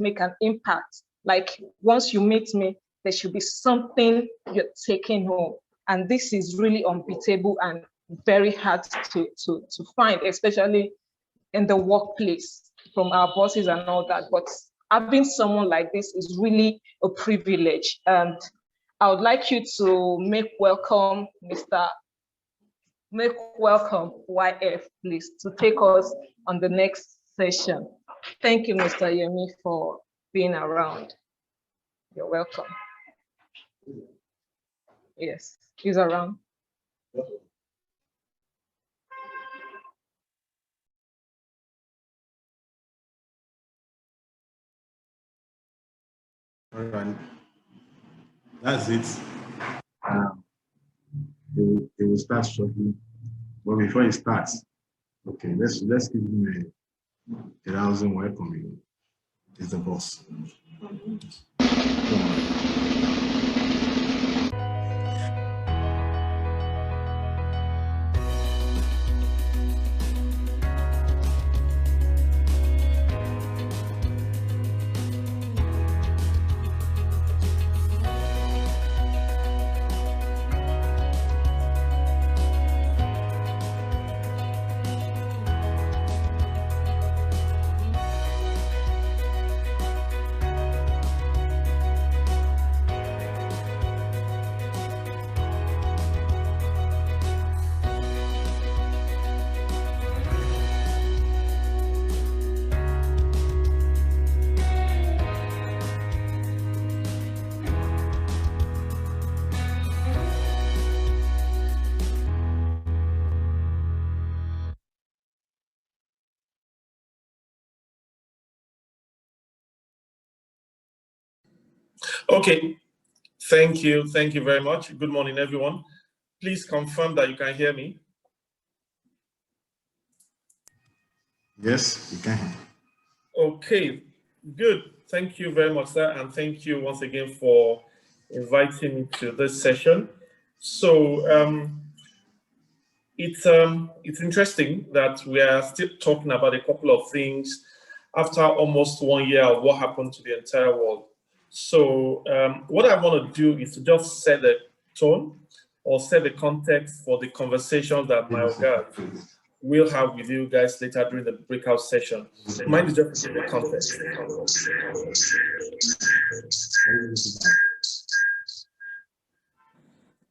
make an impact. Like once you meet me, there should be something you're taking home. And this is really unbeatable and very hard to find, especially in the workplace from our bosses and all that. But having someone like this is really a privilege. And I would like you to make welcome YF, please, to take us on the next session. Thank you, Mr. Yemi, for being around. You're welcome. Yes, he's around. All right, that's it. It will start shortly, but before it starts, okay, let's give him a rousing welcome. He's the boss. Okay, thank you very much. Good morning, everyone. Please confirm that you can hear me. Yes, you can. Okay, good. Thank you very much, sir, and thank you once again for inviting me to this session. So it's interesting that we are still talking about a couple of things after almost 1 year of what happened to the entire world. So what I want to do is to just set the tone or set the context for the conversation that my guys will have with you guys later during the breakout session. Mine is just the context.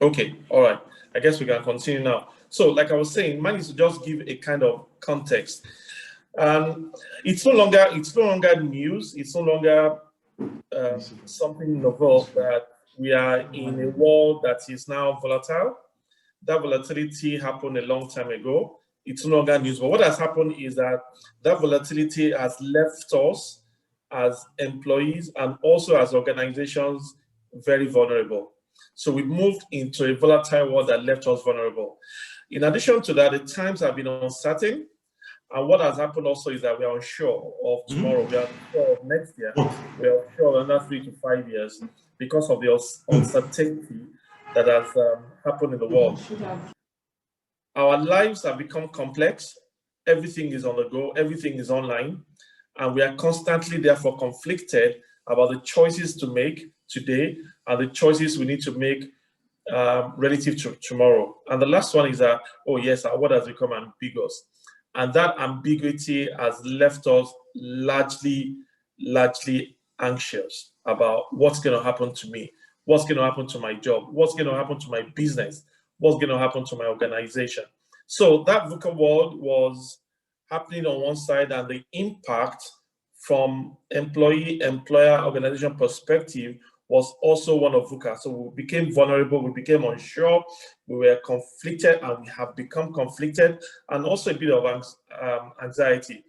Okay, all right. I guess we can continue now. So like I was saying, mine is to just give a kind of context. It's no longer news. It's no longer something novel that we are in a world that is now volatile. That volatility happened a long time ago. It's no longer news. But what has happened is that volatility has left us as employees and also as organizations very vulnerable. So we moved into a volatile world that left us vulnerable. In addition to that, the times have been uncertain. And what has happened also is that we are unsure of tomorrow, we are unsure of next year, we are unsure of another 3 to 5 years because of the uncertainty that has happened in the world. Our lives have become complex. Everything is on the go, everything is online, and we are constantly therefore conflicted about the choices to make today and the choices we need to make relative to tomorrow. And the last one is that, oh yes, our world has become ambiguous. And that ambiguity has left us largely anxious about what's going to happen to me, what's going to happen to my job, what's going to happen to my business, what's going to happen to my organization. So that VUCA world was happening on one side, and the impact from employee-employer organization perspective was also one of VUCA. So we became vulnerable, we became unsure, we were conflicted, and we have become conflicted, and also a bit of anxiety.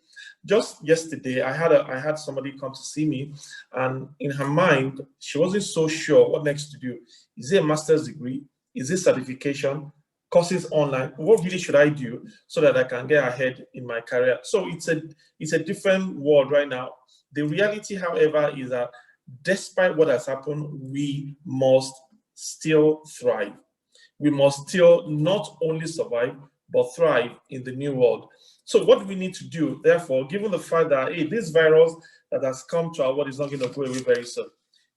Just yesterday, I had somebody come to see me, and in her mind, she wasn't so sure what next to do. Is it a master's degree? Is it certification? Courses online? What really should I do so that I can get ahead in my career? So it's a different world right now. The reality, however, is that despite what has happened, we must still thrive. We must still not only survive, but thrive in the new world. So what do we need to do, therefore, given the fact that, hey, this virus that has come to our world is not going to go away very soon.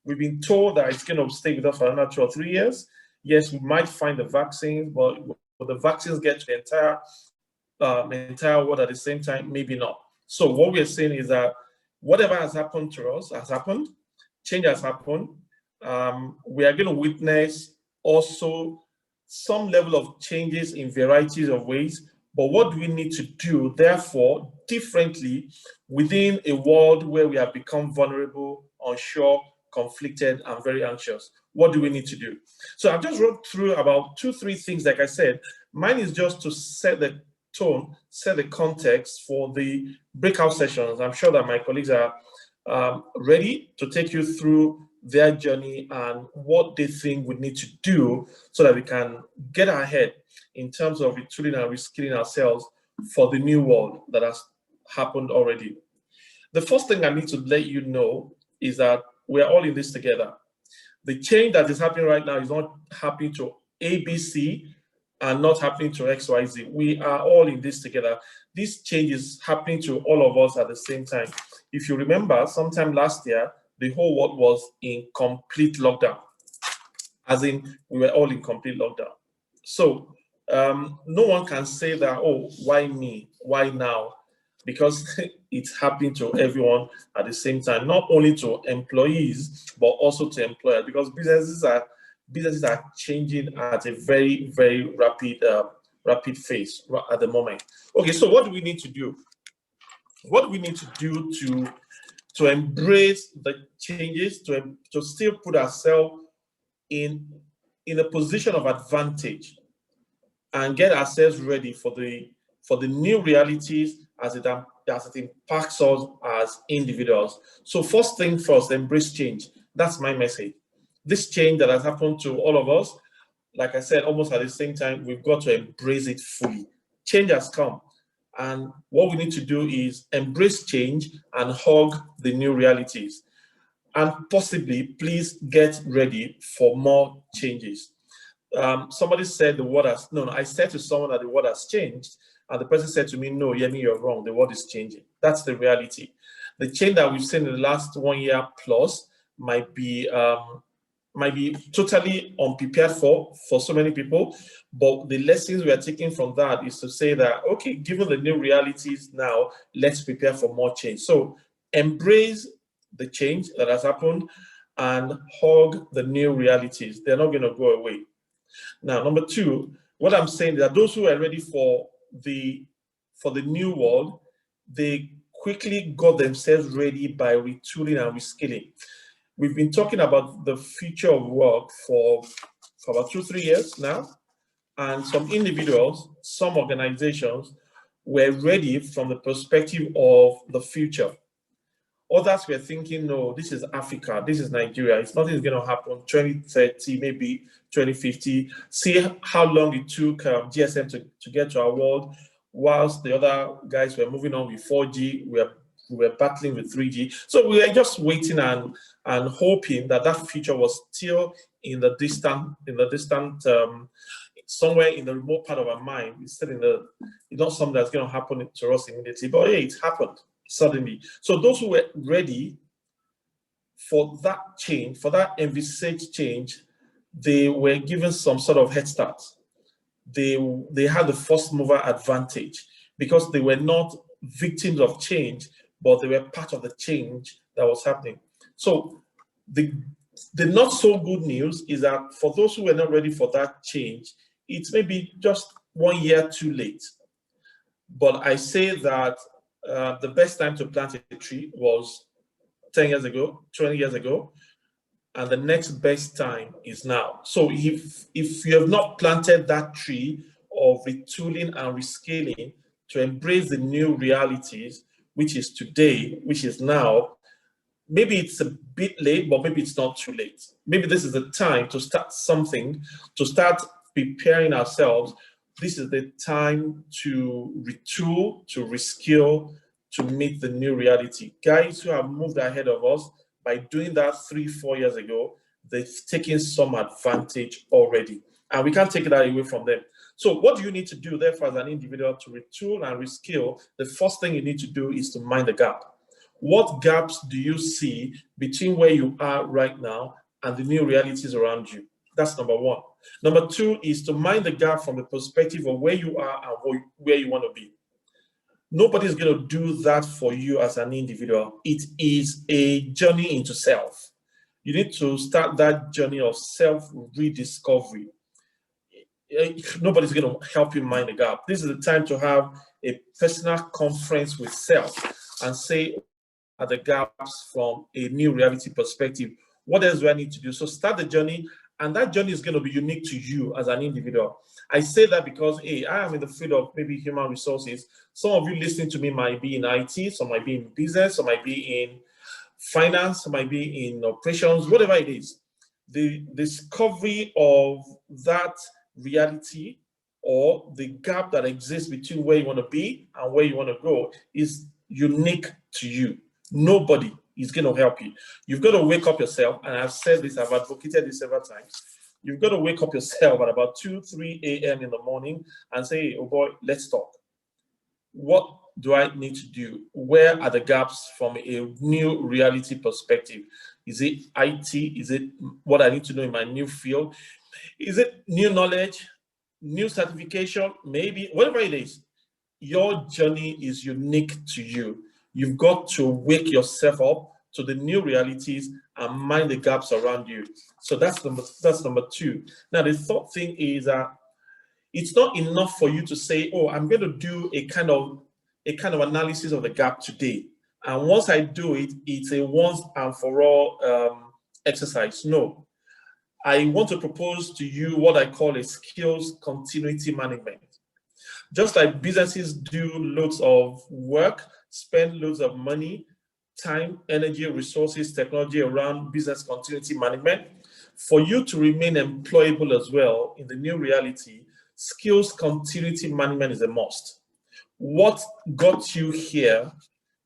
We've been told that it's going to stay with us for another 2 or 3 years. Yes, we might find the vaccines, but will the vaccines get to the entire world at the same time? Maybe not. So what we're saying is that whatever has happened to us has happened. Change has happened. We are going to witness also some level of changes in varieties of ways. But what do we need to do, therefore, differently within a world where we have become vulnerable, unsure, conflicted, and very anxious? What do we need to do? So I've just run through about 2, 3 things. Like I said, mine is just to set the tone, set the context for the breakout sessions. I'm sure that my colleagues are ready to take you through their journey and what they think we need to do so that we can get ahead in terms of retooling and reskilling ourselves for the new world that has happened already. The first thing I need to let you know is that we're all in this together. The change that is happening right now is not happening to ABC and not happening to XYZ. We are all in this together. This change is happening to all of us at the same time. If you remember, sometime last year, the whole world was in complete lockdown, as in we were all in complete lockdown. So no one can say that, oh, why me? Why now? Because it's happening to everyone at the same time, not only to employees, but also to employers, because businesses are changing at a very, very rapid pace at the moment. Okay, so what do we need to do? What do we need to do to embrace the changes, to still put ourselves in a position of advantage and get ourselves ready for the new realities as it impacts us as individuals? So first thing first, embrace change. That's my message. This change that has happened to all of us, like I said, almost at the same time, we've got to embrace it fully. Change has come. And what we need to do is embrace change and hug the new realities. And possibly, please get ready for more changes. Somebody said the world has, no, I said to someone that the world has changed. And the person said to me, no, Yemi, you're wrong. The world is changing. That's the reality. The change that we've seen in the last 1 year plus might be totally unprepared for so many people, but the lessons we are taking from that is to say that, okay, given the new realities now, let's prepare for more change. So embrace the change that has happened and hug the new realities. They're not going to go away. Now, number 2, what I'm saying is that those who are ready for the new world, they quickly got themselves ready by retooling and reskilling. We've been talking about the future of work for about 2-3 years now, and some individuals, some organizations were ready from the perspective of the future. Others were thinking, no, this is Africa, this is Nigeria, nothing's going to happen 2030, maybe 2050. See how long it took GSM to get to our world, whilst the other guys were moving on with 4G, we were battling with 3G. So we were just waiting and hoping that future was still in the distant somewhere in the remote part of our mind. It's still it's not something that's going to happen to us immediately, but hey, it happened suddenly. So those who were ready for that change, for that envisaged change, they were given some sort of head start. They had the first mover advantage because they were not victims of change, but they were part of the change that was happening. So the not so good news is that for those who were not ready for that change, it's maybe just 1 year too late. But I say that the best time to plant a tree was 10 years ago, 20 years ago, and the next best time is now. So if you have not planted that tree of retooling and reskilling to embrace the new realities, which is today, which is now, maybe it's a bit late, but maybe it's not too late. Maybe this is the time to start something, to start preparing ourselves. This is the time to retool, to reskill, to meet the new reality. Guys who have moved ahead of us, by doing that 3-4 years ago, they've taken some advantage already. And we can't take that away from them. So what do you need to do, therefore, as an individual to retool and reskill? The first thing you need to do is to mind the gap. What gaps do you see between where you are right now and the new realities around you? That's number one. Number two is to mind the gap from the perspective of where you are and where you want to be. Nobody's going to do that for you as an individual. It is a journey into self. You need to start that journey of self-rediscovery. Nobody's going to help you mind the gap. This is the time to have a personal conference with self and say, at the gaps from a new reality perspective. What else do I need to do? So start the journey, and that journey is going to be unique to you as an individual. I say that because, hey, I am in the field of maybe human resources. Some of you listening to me might be in IT, some might be in business, some might be in finance, some might be in operations, whatever it is. The discovery of that reality or the gap that exists between where you want to be and where you want to go is unique to you. Nobody is going to help you. You've got to wake up yourself, and I've said this, I've advocated this several times. You've got to wake up yourself at about 2, 3 a.m. in the morning and say, oh boy, let's talk. What do I need to do? Where are the gaps from a new reality perspective? Is it IT? Is it what I need to know in my new field? Is it new knowledge, new certification? Maybe, whatever it is, your journey is unique to you. You've got to wake yourself up to the new realities and mind the gaps around you. So that's number two. Now, the third thing is it's not enough for you to say, oh, I'm going to do a kind of analysis of the gap today. And once I do it, it's a once and for all exercise. No. I want to propose to you what I call a skills continuity management. Just like businesses do loads of work, spend loads of money, time, energy, resources, technology around business continuity management, for you to remain employable as well in the new reality, skills continuity management is a must. What got you here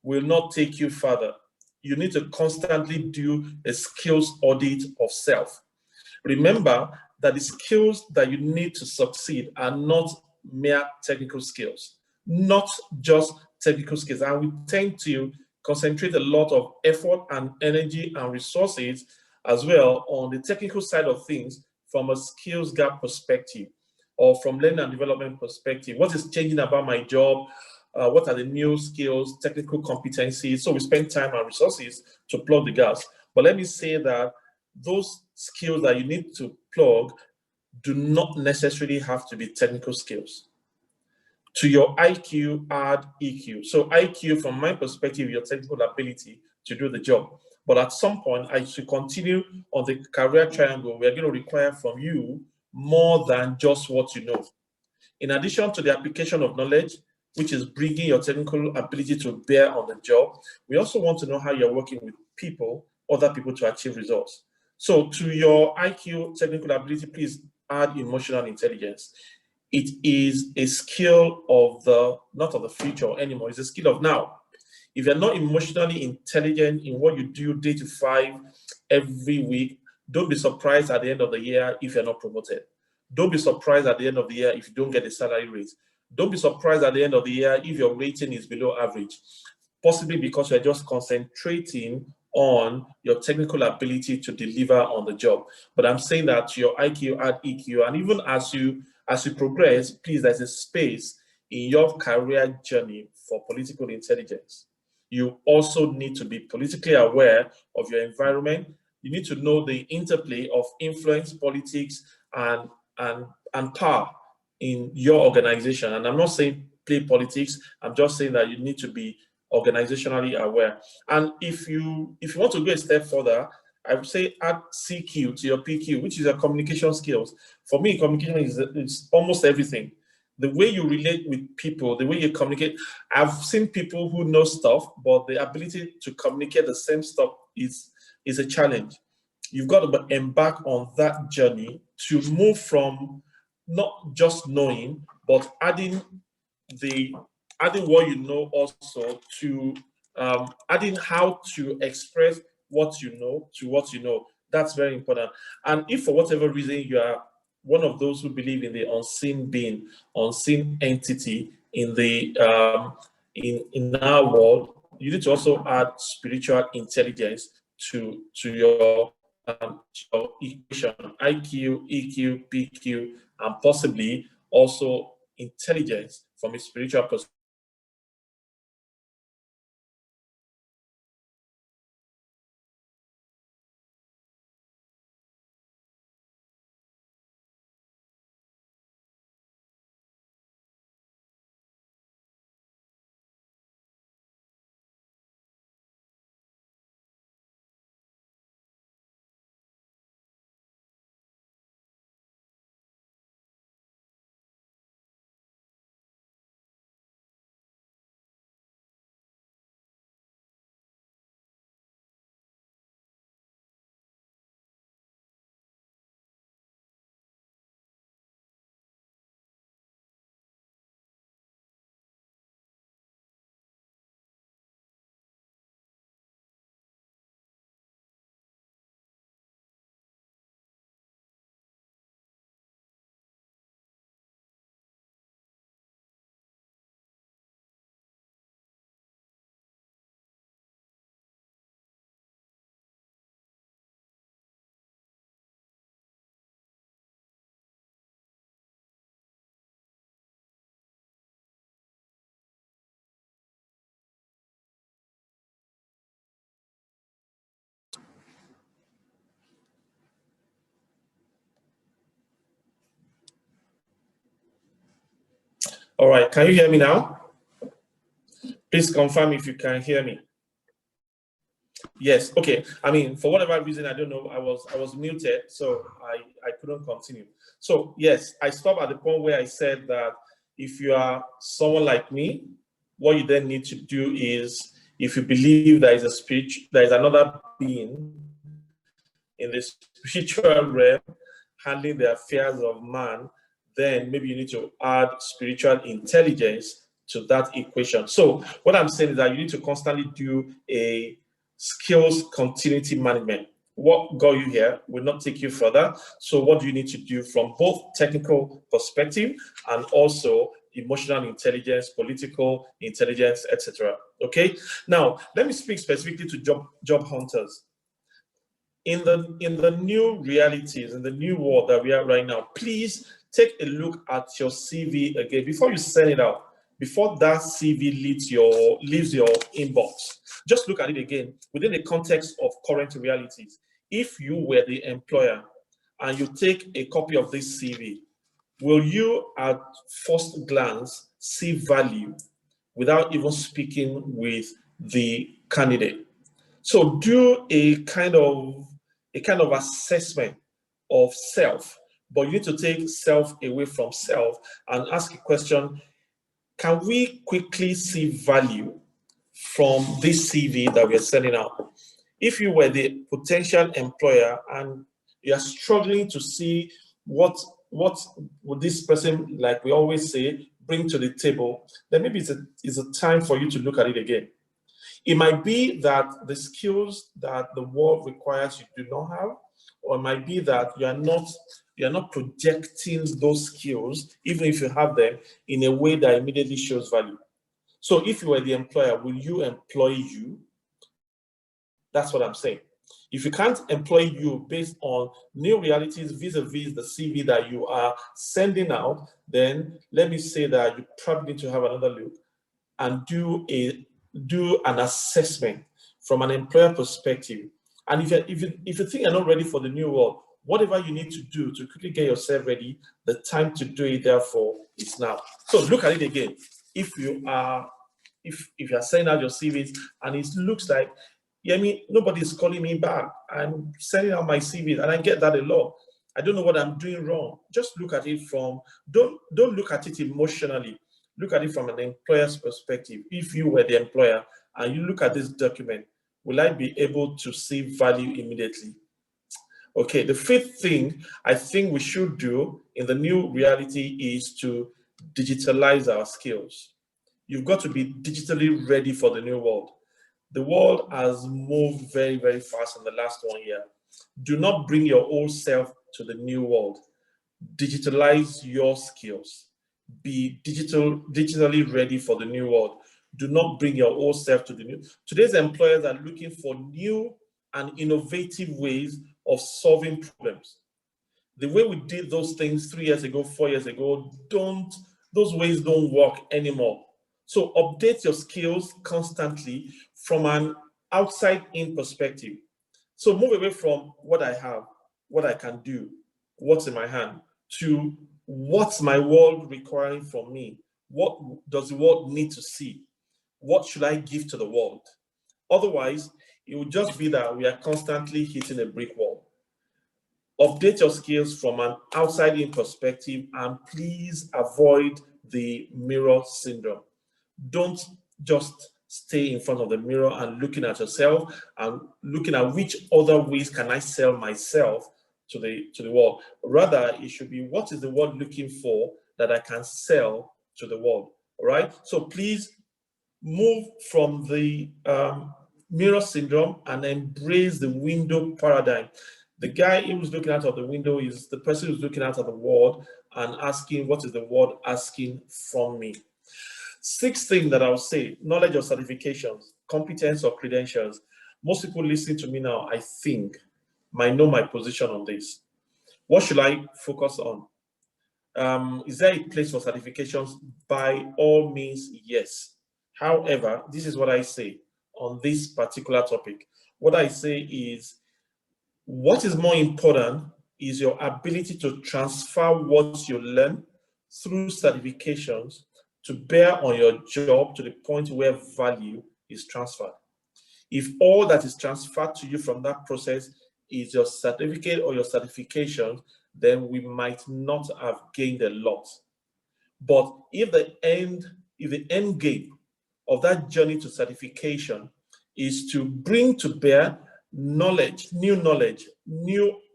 will not take you further. You need to constantly do a skills audit of self. Remember that the skills that you need to succeed are not mere technical skills, not just technical skills. And we tend to concentrate a lot of effort and energy and resources as well on the technical side of things from a skills gap perspective or from learning and development perspective. What is changing about my job? What are the new skills, technical competencies? So we spend time and resources to plug the gaps. But let me say that those skills that you need to plug do not necessarily have to be technical skills. To your IQ, add EQ. So IQ, from my perspective, your technical ability to do the job. But at some point, I should continue on the career triangle. We're going to require from you more than just what you know. In addition to the application of knowledge, which is bringing your technical ability to bear on the job, we also want to know how you're working with people, other people, to achieve results. So to your IQ technical ability, please add emotional intelligence. It is a skill of not of the future anymore, it's a skill of now. If you're not emotionally intelligent in what you do day to 5 every week, don't be surprised at the end of the year if you're not promoted. Don't be surprised at the end of the year if you don't get a salary raise. Don't be surprised at the end of the year if your rating is below average, possibly because you're just concentrating on your technical ability to deliver on the job. But I'm saying that to your IQ, add EQ, and even as you progress, please, there's a space in your career journey for political intelligence. You also need to be politically aware of your environment. You need to know the interplay of influence, politics, and power in your organization. And I'm not saying play politics. I'm just saying that you need to be organizationally aware. And if you want to go a step further, I would say add CQ to your PQ, which is your communication skills. For me, communication is almost everything. The way you relate with people, the way you communicate. I've seen people who know stuff, but the ability to communicate the same stuff is a challenge. You've got to embark on that journey to move from not just knowing, but adding what you know also to adding how to express what you know to what you know. That's very important. And if for whatever reason you are one of those who believe in the unseen being, unseen entity in the in our world, you need to also add spiritual intelligence to your equation: IQ, EQ, PQ, and possibly also intelligence from a spiritual perspective. All right, can you hear me now? Please confirm if you can hear me. Yes, okay. I mean, for whatever reason, I don't know, I was muted, so I couldn't continue. So yes, I stopped at the point where I said that if you are someone like me, what you then need to do is, if you believe there is another being in the spiritual realm handling the affairs of man, then maybe you need to add spiritual intelligence to that equation. So what I'm saying is that you need to constantly do a skills continuity management. What got you here will not take you further. So what do you need to do from both technical perspective and also emotional intelligence, political intelligence, etc. Okay. Now let me speak specifically to job hunters. In the new realities, in the new world that we are right now, please take a look at your CV again before you send it out. Before that CV leaves your inbox, just look at it again within the context of current realities. If you were the employer and you take a copy of this CV, will you at first glance see value without even speaking with the candidate? So do a kind of assessment of self, but you need to take self away from self and ask a question: can we quickly see value from this CV that we are sending out? If you were the potential employer and you are struggling to see what would this person, like we always say, bring to the table, then maybe it's a time for you to look at it again. It might be that the skills that the world requires you do not have, or it might be that you are not projecting those skills, even if you have them, in a way that immediately shows value. So if you were the employer, will you employ you? That's what I'm saying. If you can't employ you based on new realities vis-a-vis the CV that you are sending out, then let me say that you probably need to have another look and do an assessment from an employer perspective. And if you think you're not ready for the new world, whatever you need to do to quickly get yourself ready, the time to do it, therefore, is now. So look at it again. If you are sending out your CVs and it looks like, Yemi, nobody's calling me back, I'm sending out my CVs, and I get that a lot. I don't know what I'm doing wrong. Just look at it from, don't look at it emotionally. Look at it from an employer's perspective. If you were the employer and you look at this document, will I be able to see value immediately? Okay, the fifth thing I think we should do in the new reality is to digitalize our skills. You've got to be digitally ready for the new world. The world has moved very, very fast in the last 1 year. Do not bring your old self to the new world. Digitalize your skills. Be digitally ready for the new world. Do not bring your old self to the new. Today's employers are looking for new and innovative ways of solving problems. The way we did those things 3 years ago, 4 years ago, those ways don't work anymore. So update your skills constantly from an outside-in perspective. So move away from what I have, what I can do, what's in my hand, to what's my world requiring from me? What does the world need to see? What should I give to the world? Otherwise, it will just be that we are constantly hitting a brick wall. Update your skills from an outside-in perspective, and please avoid the mirror syndrome. Don't just stay in front of the mirror and looking at yourself and looking at which other ways can I sell myself to the world. Rather, it should be, what is the world looking for that I can sell to the world? All right. So please move from the mirror syndrome and embrace the window paradigm. The guy who's looking out of the window is the person who's looking out of the world and asking, what is the world asking from me? Sixth thing that I'll say, knowledge or certifications, competence or credentials. Most people listening to me now, I think, might know my position on this. What should I focus on? Is there a place for certifications? By all means, yes. However, this is what I say on this particular topic. What I say is, what is more important is your ability to transfer what you learn through certifications to bear on your job to the point where value is transferred. If all that is transferred to you from that process is your certificate or your certification, then we might not have gained a lot. But if the end game of that journey to certification is to bring to bear knowledge, new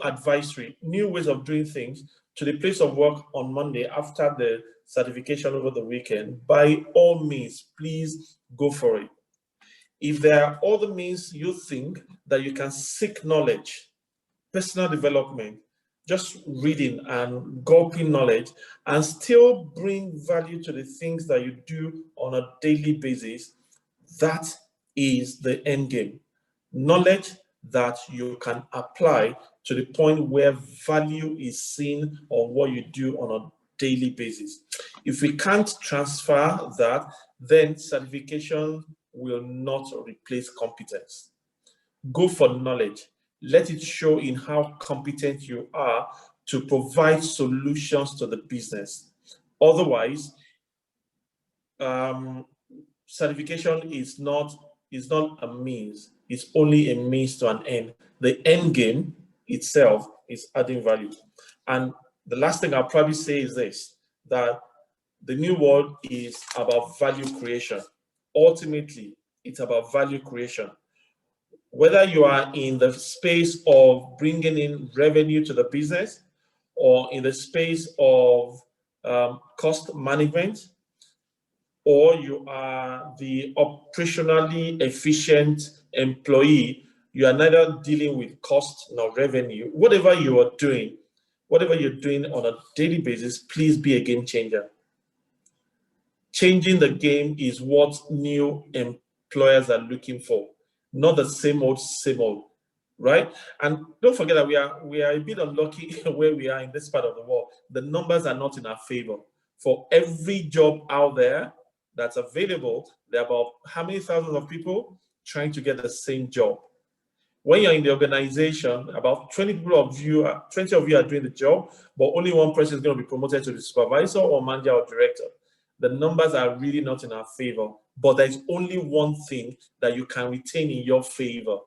advisory, new ways of doing things to the place of work on Monday after the certification over the weekend, by all means, please go for it. If there are other means you think that you can seek knowledge, personal development, just reading and gulping knowledge, and still bring value to the things that you do on a daily basis, that is the end game. Knowledge that you can apply to the point where value is seen on what you do on a daily basis. If we can't transfer that, then certification will not replace competence. Go for knowledge. Let it show in how competent you are to provide solutions to the business. Otherwise, certification is not a means. It's only a means to an end. The end game itself is adding value. And the last thing I'll probably say is this, that the new world is about value creation. Ultimately, it's about value creation. Whether you are in the space of bringing in revenue to the business or in the space of cost management, or you are the operationally efficient employee, you are neither dealing with cost nor revenue. Whatever you're doing on a daily basis, please be a game changer. Changing the game is what new employers are looking for, not the same old, right? And don't forget that we are a bit unlucky where we are in this part of the world. The numbers are not in our favor. For every job out there that's available, there are about how many thousands of people trying to get the same job. When you're in the organization, about 20 of you are doing the job, but only one person is going to be promoted to the supervisor or manager or director. The numbers are really not in our favor, but there's only one thing that you can retain in your favor,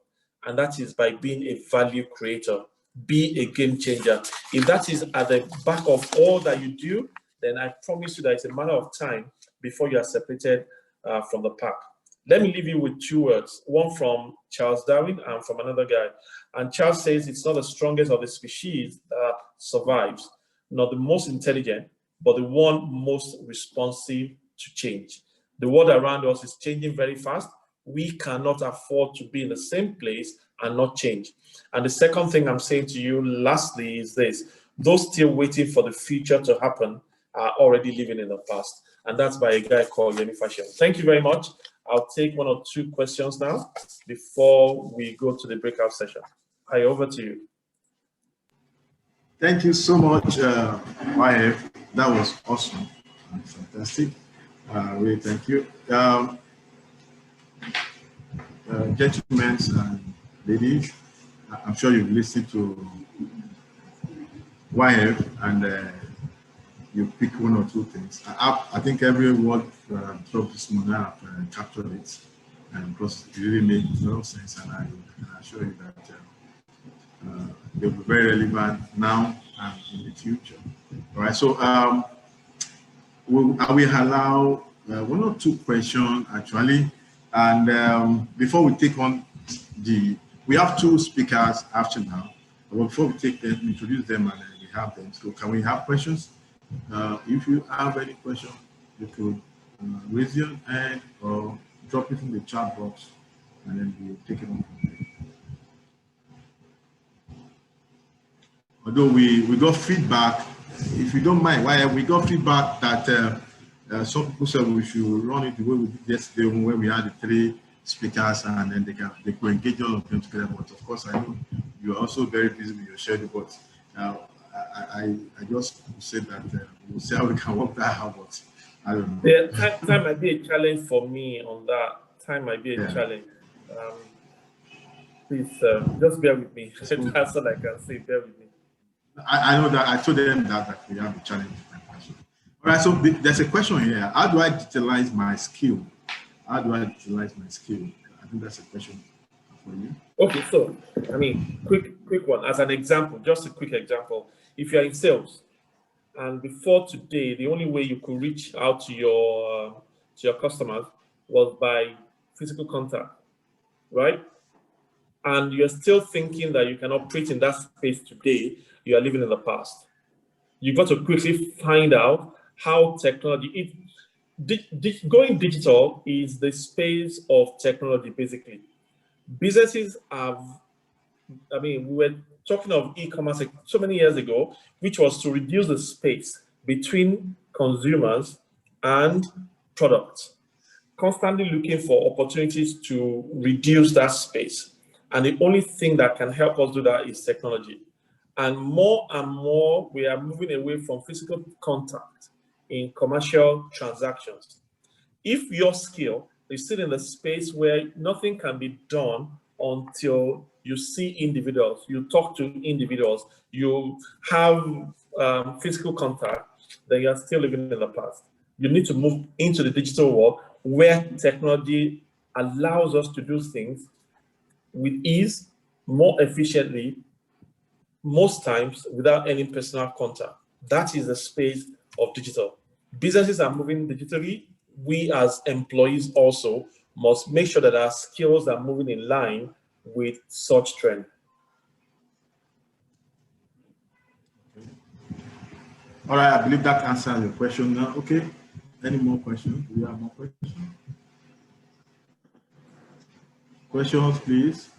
and that is by being a value creator. Be a game changer. If that is at the back of all that you do, then I promise you that it's a matter of time before you are separated from the pack. Let me leave you with two words, one from Charles Darwin and from another guy. And Charles says it's not the strongest of the species that survives, not the most intelligent, but the one most responsive to change. The world around us is changing very fast. We cannot afford to be in the same place and not change. And the second thing I'm saying to you lastly is this: those still waiting for the future to happen are already living in the past. And that's by a guy called Yemi Fasun. Thank you very much. I'll take 1 or 2 questions now before we go to the breakout session. Hi, over to you. Thank you so much, YF. That was awesome. Fantastic. Really, thank you. Gentlemen and ladies, I'm sure you've listened to YF and you pick 1 or 2 things. I think every word dropped this morning, I've captured it, and because it really made a lot of sense, and I can assure you that they'll be very relevant now and in the future. All right, so I will allow 1 or 2 questions actually, and before we take on we have 2 speakers after now. But before we take them, introduce them, and we have them. So can we have questions? If you have any question, you could raise your hand or drop it in the chat box, and then we'll take it on from there. Although we got feedback, if you don't mind, we got feedback that some people said we should run it the way we did yesterday when we had the 3 speakers, and then they could engage all of them together. But of course, I know you're also very busy with your schedule, but I just said that we'll see how we can work that out, but I don't know. Yeah, time might be a challenge for me on that. Time might be a challenge. Please just bear with me. That's all I can say. Bear with me. I know that I told them that we have a challenge with my question. All right, so there's a question here. How do I digitalize my skill? How do I digitalize my skill? I think that's a question for you. Okay, so I mean, quick one. As an example, just a quick example. If you're in sales, and before today, the only way you could reach out to your customers was by physical contact, right? And you're still thinking that you can operate in that space today, you are living in the past. You've got to quickly find out how technology, going digital is the space of technology, basically. Businesses have, I mean, we were talking of e-commerce so many years ago, which was to reduce the space between consumers and products, constantly looking for opportunities to reduce that space. And the only thing that can help us do that is technology. And more, we are moving away from physical contact in commercial transactions. If your skill is still in the space where nothing can be done until you see individuals, you talk to individuals, you have physical contact, then you're still living in the past. You need to move into the digital world where technology allows us to do things with ease, more efficiently, most times without any personal contact. That is the space of digital. Businesses are moving digitally. We as employees also must make sure that our skills are moving in line with such trend. All right, I believe that answers your question now. Okay, any more questions? Do you have more questions? Questions, please.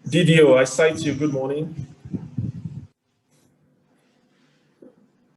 DDO, I cite you. Good morning.